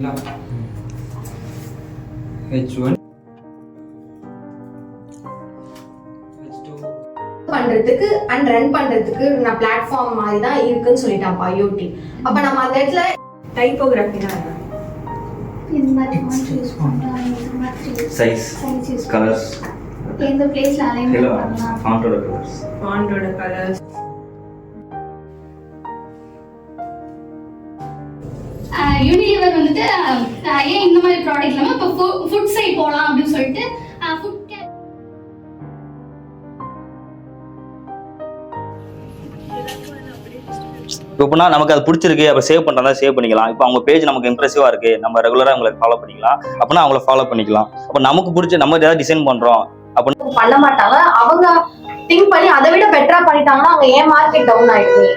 H1 பண்றதுக்கு and run பண்றதுக்கு நான் பிளாட்ஃபார்ம் மாதிரி தான் இருக்குன்னு சொல்லிட்டாப்பா ஐஓடி. அப்ப நம்ம அந்த இடத்துல டைப்போகிராஃபினா இந்த மாதிரி ஃபாண்ட் யூஸ் பண்ணலாம், இந்த மாதிரி சைஸ் யூஸ் கலர்ஸ் எந்த பிளேஸ்ல அலைன்மென்ட் பண்ணலாம், ஃபாண்டோட கலர்ஸ் யூனிலிவர் வந்துட்டு ஏன் இந்த மாதிரி ப்ராடக்ட் இல்லாம இப்போ ஃபுட் சைட் போகலாம் அப்படின்னு சொல்லிட்டு ஃபுட் இப்போனா நமக்கு அது பிடிச்சிருக்கு, அப்போ சேவ் பண்ணுறதா சேவ் பண்ணிக்கலாம். இப்போ அவங்க பேஜ் நமக்கு இம்ப்ரெசிவாக இருக்கு, நம்ம ரெகுலராக அவங்களை ஃபாலோ பண்ணிக்கலாம். அப்படின்னா அவங்கள ஃபாலோ பண்ணிக்கலாம். அப்போ நமக்கு பிடிச்ச நம்ம ஏதாவது டிசைன் பண்றோம் அப்படின்னு பண்ண மாட்டாங்க. அவங்க திங்க் பண்ணி அதை விட பெட்டரா பண்ணிட்டாங்கன்னா அவங்க ஏன் மார்க்கெட் டவுன் ஆயிடுது.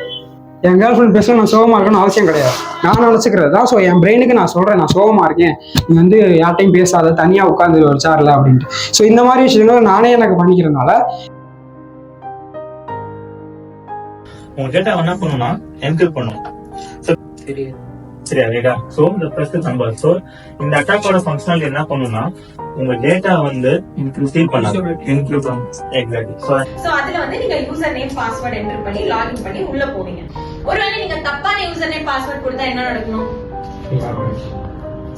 என் கேர்ள் ஃப்ரெண்ட் பேச நான் சோகமா இருக்கணும்னு அவசியம் கிடையாது. நான் நினைச்சுக்கிறது தான். ஸோ என் பிரெயினுக்கு நான் சொல்றேன், நான் சோகமா இருக்கேன், நீ வந்து யார்ட்டையும் பேசாத, தனியா உட்காந்து ஒரு சேர்ல அப்படின்ட்டு. ஸோ இந்த மாதிரி விஷயங்கள் நானே எனக்கு பண்ணிக்கிறதுனால உங்க டேட்டா என்ன பண்ணணும்னா என்கிரிப்ட் பண்ணணும். சரியா ரைட்டா? சோ இந்த ஃபர்ஸ்ட் நம்பர். சோ இந்த அட்டாக்கோட ஃபங்க்ஷனாலிட்டி என்ன பண்ணும்னா உங்க டேட்டா வந்து ஸ்டீல் பண்ணாது. எக்ஸாக்ட்லி. சோ அதுல வந்து நீங்க யூசர் நேம் பாஸ்வேர்ட் என்டர் பண்ணி லாகின் பண்ணி உள்ள போவீங்க. ஒருவேளை நீங்க தப்பான யூசர் நேம் பாஸ்வேர்ட் கொடுத்தா என்ன நடக்கணும்?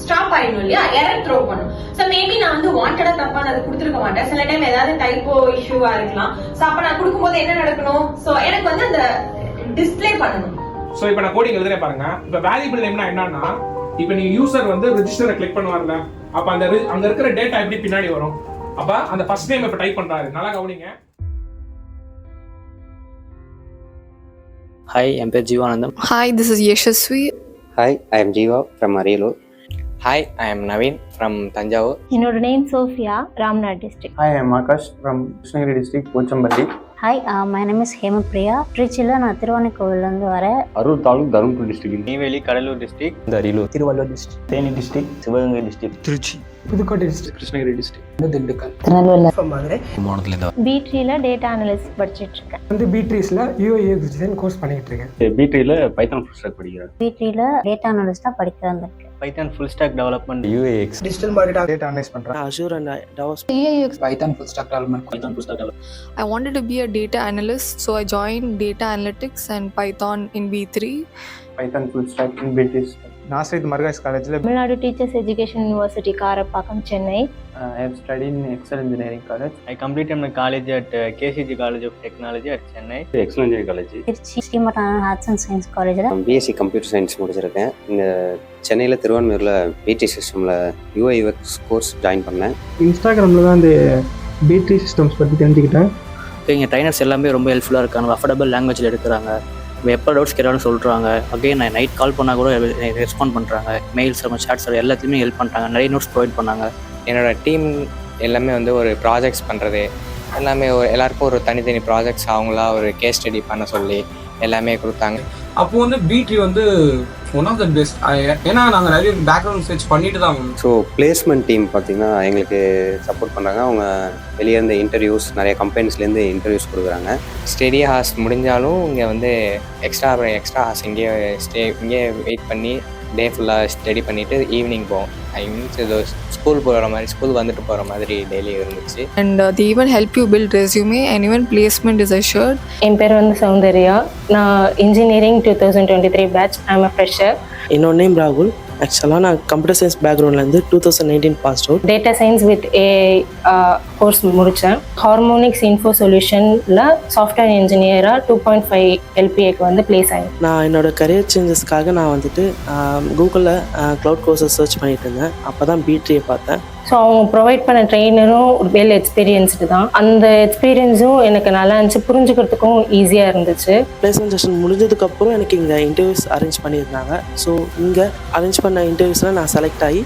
ஸ்டாப் ஆயிடும் இல்லையா? எரர் த்ரோ பண்ணும். சோ மேபி நான் வந்து வாண்டடா தப்பான அதை கொடுத்துருக்க மாட்டேன். சில டைம் ஏதாவது டைப்போ இஷ்யூவா இருக்கலாம். சோ அப்ப நான் கொடுக்கும்போது என்ன நடக்கணும்? சோ எனக்கு வந்து அந்த டிஸ்ப்ளே பண்ணணும். சோ இப்போ நான் கோடிங் எழுதுறேன் பாருங்க. இப்போ வேல்யூபிள் நேம்னா என்னன்னா, இப்போ நீங்க யூசர் வந்து ரெஜிஸ்டரை கிளிக் பண்ணுவார்ல, அப்ப அந்த அங்க இருக்கிற டேட்டா எப்படி பின்னாடி வரும்? அப்ப அந்த ஃபர்ஸ்ட் நேம் இப்ப டைப் பண்றாரு, நல்லா கவனிங்க. Hi, என் பேர் Jeevanandam. Hi, this is Yashasvi. Hi, I am Jeeva from Ariyalur. Hi, I am Naveen from Tanjavur. என்னோட name Sophia, Ramnath district. Hi, I am Akash from Krishnagiri district, Pochambatti. Hi, my name is Hemapriya. திருச்சியில் நான் திருவானைக்கோவிலேருந்து வரேன். Arur taluk, Dharmapuri district. Neyveli, Cuddalore district, Ariyalur, Tiruvallur district, Theni district, Sivaganga district, Tiruchi, Pudukkottai district, Krishnagiri district, Dindigul, Tirunelveli. B3ல data analysis படிச்சிட்டு இருக்கேன். வந்து B3ஸ்ல UX design course பண்ணிட்டு இருக்கேன். B3ல பைத்தான் ஃபுல் ஸ்டாக் படிக்கிறேன். B3ல டேட்டா அனலிஸ்டா படிக்க வந்திருக்கேன். Python full stock development, UAX, digital marketing, data analyse பண்றேன். Azure and DevOps. UX, Python full stock development, Python full stock development. I wanted to be a data analyst, so I joined data analytics and Python in B3. Python full stack in B3. Nazareth Margoschis காலேஜ்ல Tamil Nadu teachers education university Karapakkam, Chennai. I have studied in Excel Engineering College. I completed my college at KCG College of Technology at Chennai. Excel Engineering College. Tiruchi Srimatham arts and science காலேஜில் BSc computer science முடிச்சிருக்கேன். இங்கே சென்னையில் திருவான்மையூரில் பிடி சிஸ்டமில் UIUX course join பண்ணேன். இன்ஸ்டாகிராமில் தான் அந்த B3 சிஸ்டம்ஸ் பற்றி தெரிஞ்சுக்கிட்டேன். இங்கே ட்ரைனர்ஸ் எல்லாமே ரொம்ப ஹெல்ப்ஃபுல்லாக இருக்காங்க. அஃபோர்டபுள் லாங்குவேஜில் எடுக்கிறாங்க. எப்போ டவுட்ஸ் கேட்டாலும் சொல்கிறாங்க. அகைன் நான் நைட் கால் பண்ணால் கூட ரெஸ்பாண்ட் பண்ணுறாங்க. மெயில்ஸ், நம்ம சாட்ஸ் எல்லாத்துலேயுமே ஹெல்ப் பண்ணுறாங்க. நிறைய நோட்ஸ் ப்ரொவைட் பண்ணாங்க. என்னோடய டீம் எல்லாமே வந்து ஒரு ப்ராஜெக்ட்ஸ் பண்ணுறது எல்லாமே எல்லாருக்கும் ஒரு தனித்தனி ப்ராஜெக்ட்ஸ் அவங்களா ஒரு கேஸ் ஸ்டடி பண்ண சொல்லி எல்லாமே கொடுத்தாங்க. அப்போ வந்து B3 வந்து ஒன் ஆஃப் த பெஸ்ட். ஏன்னா நாங்கள் நிறைய பேக்ரவுண்ட் சர்ச் பண்ணிட்டு தான். ஸோ பிளேஸ்மெண்ட் டீம் பார்த்திங்கன்னா எங்களுக்கு சப்போர்ட் பண்ணுறாங்க. அவங்க வெளியே இருந்த இன்டர்வியூஸ், நிறைய கம்பெனிஸ்லேருந்து இன்டர்வியூஸ் கொடுக்குறாங்க. ஸ்டடி ஹார்ஸ் முடிஞ்சாலும் இங்கே வந்து எக்ஸ்ட்ரா ஹார்ஸ் இங்கே வெயிட் பண்ணி டே ஃபுல்லாக ஸ்டடி பண்ணிவிட்டு ஈவினிங் போவோம். ஐ மீன்ஸ் இது ஸ்கூல் போகிற மாதிரி, ஸ்கூல் வந்துட்டு போகிற மாதிரி டெய்லி இருந்துச்சு. And they even help you build resume and even placement is assured. என் பேர் வந்து சௌந்தர்யா. நான் engineering 2023 batch. I am a fresher. என்னோட நேம் ராகுல். ஆக்சுவலாக நான் கம்ப்யூட்டர் சயின்ஸ் பேக்ரவுண்ட்லேருந்து 2019 pass out. Data science with AI course முடித்தேன். ஹார்மோனிக்ஸ் இன்ஃபோ சொல்யூஷனில் சாஃப்ட்வேர் இன்ஜினியராக 2.5 LPAக்கு வந்து பிளேஸ் ஆகிடும். நான் என்னோட கரியர் சேஞ்சஸ்க்காக நான் வந்துட்டு கூகுளில் க்ளவுட் கோர்ஸை சர்ச் பண்ணிட்டு இருந்தேன். அப்போ தான் B3 பார்த்தேன். ஸோ அவங்க ப்ரொவைட் பண்ண ட்ரெயினரும் வெல் எக்ஸ்பீரியன்ஸ்டு தான். அந்த எக்ஸ்பீரியன்ஸும் எனக்கு நல்லா இருந்துச்சு, புரிஞ்சுக்கிறதுக்கும் ஈஸியாக இருந்துச்சு. பிளேஸ்மெண்ட் செஷன் முடிஞ்சதுக்கப்புறம் எனக்கு இங்கே இன்டர்வியூஸ் அரேஞ்ச் பண்ணியிருந்தாங்க. ஸோ இங்கே அரேஞ்ச் பண்ண இன்டர்வியூஸில் நான் செலக்ட் ஆகி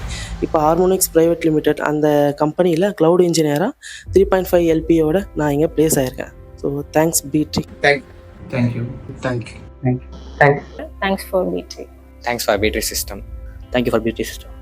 இப்போ ஹார்மோனிக்ஸ் ப்ரைவேட் லிமிடெட் அந்த கம்பெனியில் க்ளவுட் இன்ஜினியராக 3.5 LPAவோட நான் இங்கே பிளேஸ் ஆகியிருக்கேன். So thanks B3. Thank you. Thanks for B3. Thanks for B3 system. Thank you for B3 system.